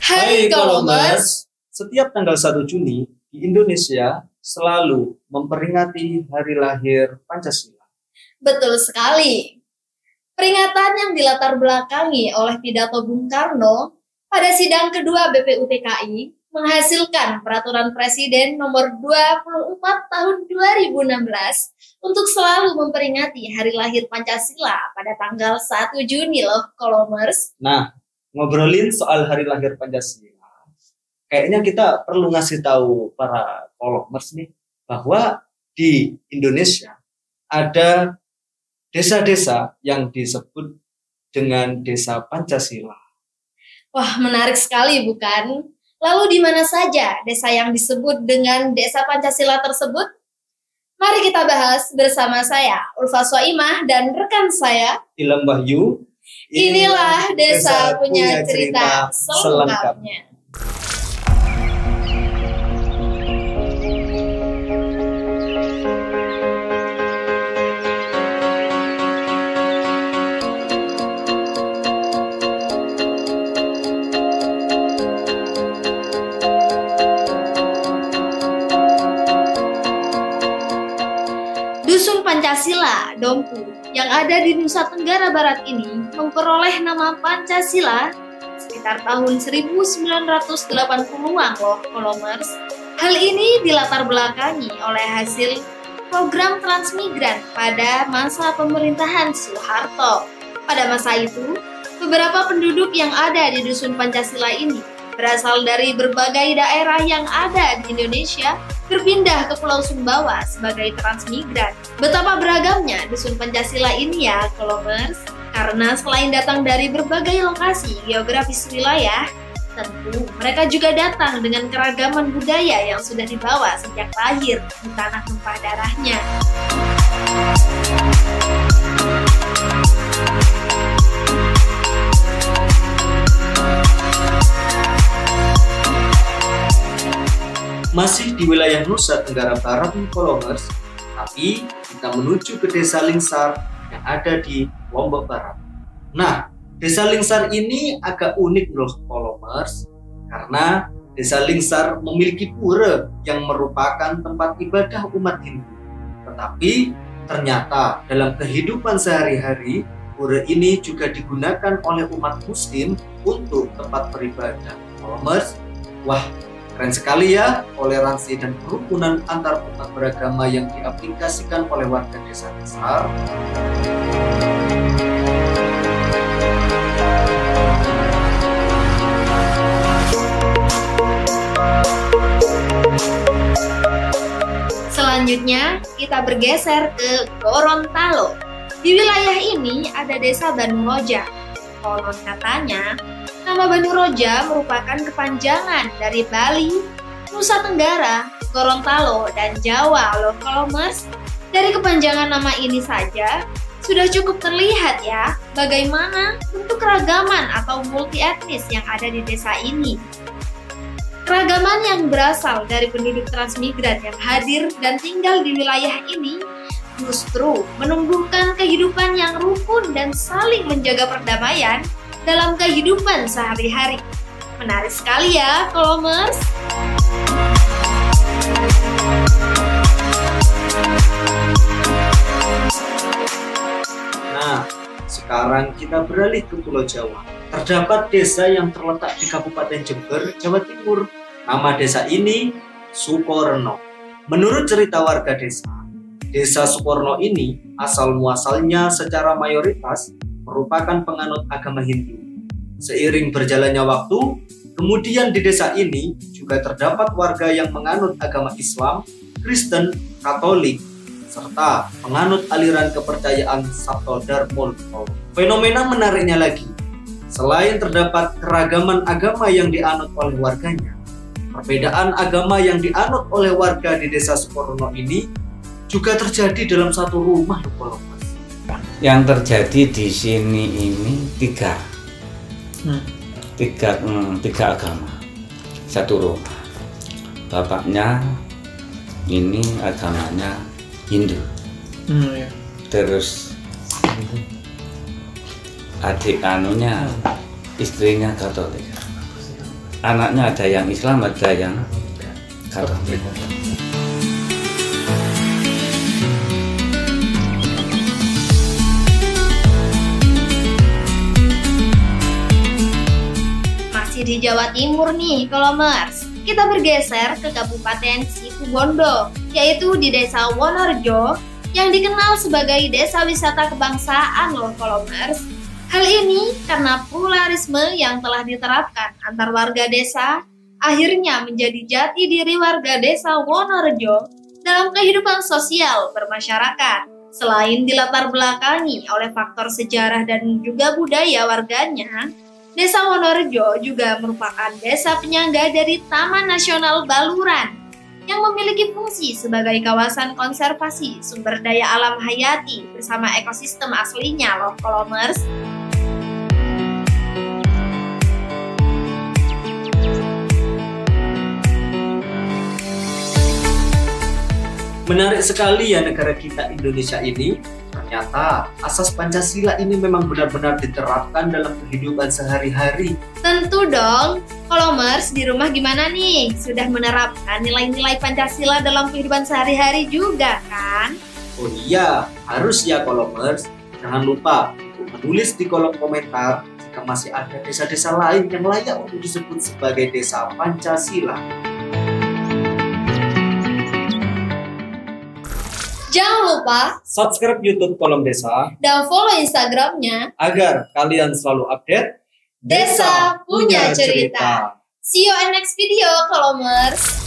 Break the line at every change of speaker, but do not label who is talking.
Hai Kolomers, setiap tanggal 1 Juni di Indonesia selalu memperingati hari lahir Pancasila.
Betul sekali. Peringatan yang dilatar belakangi oleh pidato Bung Karno pada sidang kedua BPUPKI menghasilkan Peraturan Presiden nomor 24 tahun 2016 untuk selalu memperingati hari lahir Pancasila pada tanggal 1 Juni loh Kolomers.
Nah, ngobrolin soal hari lahir Pancasila, kayaknya kita perlu ngasih tahu para Kolomers nih bahwa di Indonesia ada desa-desa yang disebut dengan desa Pancasila.
Wah, menarik sekali bukan? Lalu di mana saja desa yang disebut dengan desa Pancasila tersebut? Mari kita bahas bersama saya, Ulfa Soimah, dan rekan saya,
Ilham Wahyu.
Inilah Desa Punya Cerita selengkapnya. Dusun Pancasila, Dompu, yang ada di Nusa Tenggara Barat ini memperoleh nama Pancasila sekitar tahun 1980-an loh Kolomers. Hal ini dilatar belakangi oleh hasil program transmigran pada masa pemerintahan Soeharto. Pada masa itu, beberapa penduduk yang ada di Dusun Pancasila ini berasal dari berbagai daerah yang ada di Indonesia berpindah ke Pulau Sumbawa sebagai transmigran. Betapa beragamnya Dusun Pancasila ini ya, Kolomers, karena selain datang dari berbagai lokasi geografis wilayah, tentu mereka juga datang dengan keragaman budaya yang sudah dibawa sejak lahir di tanah tumpah darahnya.
Masih di wilayah Nusa Tenggara Barat nih Kolomers, tapi kita menuju ke Desa Lingsar yang ada di Lombok Barat. Nah, Desa Lingsar ini agak unik loh Kolomers, karena Desa Lingsar memiliki pura yang merupakan tempat ibadah umat Hindu. Tetapi ternyata dalam kehidupan sehari-hari, pura ini juga digunakan oleh umat Muslim untuk tempat beribadah. Kolomers, wah, keren sekali ya, toleransi dan kerukunan antar umat beragama yang diaplikasikan oleh warga Desa Lingsar.
Selanjutnya, kita bergeser ke Gorontalo. Di wilayah ini ada Desa Banu Roja. Konon katanya, nama Banu Roja merupakan kepanjangan dari Bali, Nusa Tenggara, Gorontalo, dan Jawa loh Kolomers. Dari kepanjangan nama ini saja, sudah cukup terlihat ya bagaimana bentuk keragaman atau multi etnis yang ada di desa ini. Keragaman yang berasal dari penduduk transmigran yang hadir dan tinggal di wilayah ini justru menumbuhkan kehidupan yang rukun dan saling menjaga perdamaian dalam kehidupan sehari-hari. Menarik sekali ya, Kolomers.
Nah, sekarang kita beralih ke Pulau Jawa. Terdapat desa yang terletak di Kabupaten Jember, Jawa Timur. Nama desa ini Sukorno. Menurut cerita warga desa, Desa Sukorno ini asal-muasalnya secara mayoritas merupakan penganut agama Hindu. Seiring berjalannya waktu, kemudian di desa ini juga terdapat warga yang menganut agama Islam, Kristen, Katolik, serta penganut aliran kepercayaan Sabto Dharma. Fenomena menariknya lagi, selain terdapat keragaman agama yang dianut oleh warganya, perbedaan agama yang dianut oleh warga di Desa Sukorno ini juga terjadi dalam satu rumah.
Yang terjadi di sini ini tiga agama, satu rumah. Bapaknya ini agamanya Hindu, terus adik anunya istrinya Katolik. anaknya ada yang Islam, ada yang Katolik.
Masih di Jawa Timur nih, Kolomers. Kita bergeser ke Kabupaten Situbondo, yaitu di Desa Wonorejo, yang dikenal sebagai desa wisata kebangsaan loh, Kolomers. Hal ini karena pluralisme yang telah diterapkan antar warga desa, akhirnya menjadi jati diri warga desa Wonorejo dalam kehidupan sosial bermasyarakat. Selain dilatar belakangi oleh faktor sejarah dan juga budaya warganya, Desa Wonorejo juga merupakan desa penyangga dari Taman Nasional Baluran yang memiliki fungsi sebagai kawasan konservasi sumber daya alam hayati bersama ekosistem aslinya loh, Kolomers.
Menarik sekali ya negara kita Indonesia ini. Ternyata asas Pancasila ini memang benar-benar diterapkan dalam kehidupan sehari-hari.
Tentu dong. Kolomers di rumah gimana nih? Sudah menerapkan nilai-nilai Pancasila dalam kehidupan sehari-hari juga kan?
Oh iya, harus ya Kolomers. Jangan lupa untuk menulis di kolom komentar jika masih ada desa-desa lain yang layak untuk disebut sebagai desa Pancasila.
Jangan lupa
Subscribe YouTube Kolom Desa
dan follow Instagramnya
agar kalian selalu update
Desa Punya Cerita. See you in next video, Kolomers.